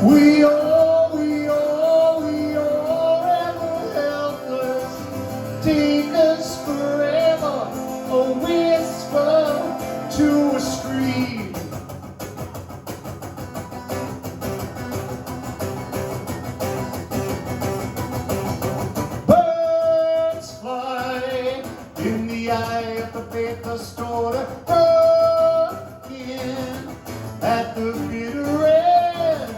We all ever helpless. Take us forever, a whisper to a scream. Birds fly in the eye of the faithless daughter, broken at the bitter end.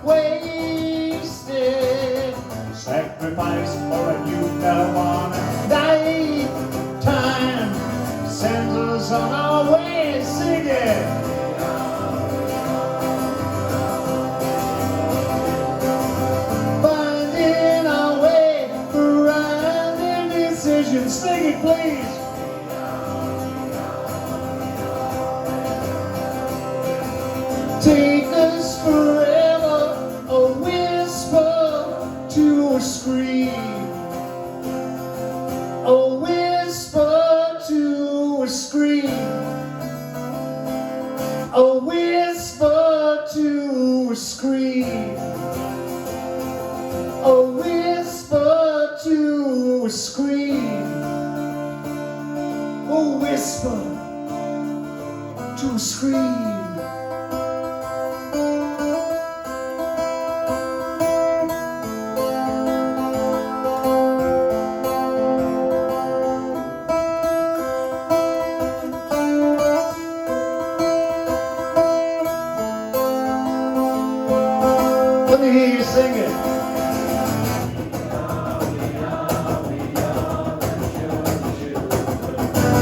Wasted sacrifice for a new Darwen. Nighttime sends us on our way singing. Finding our way around indecision. Sing it, please. Take us forever, a whisper to a scream. A whisper to a scream. A whisper to a scream. A whisper to a scream. A whisper to a scream. Let me hear you sing it.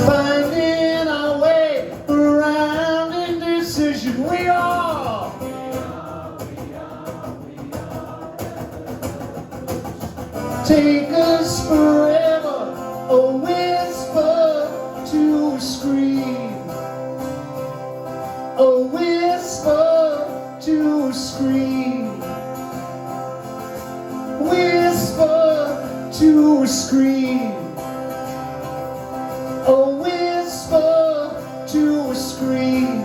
Finding our way around indecision. We are. Take us forever, a whisper to a scream. A whisper to a scream. Whisper to a scream. A whisper to a scream.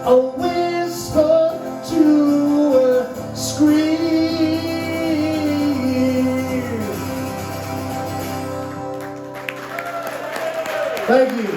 A whisper to a scream. Thank you.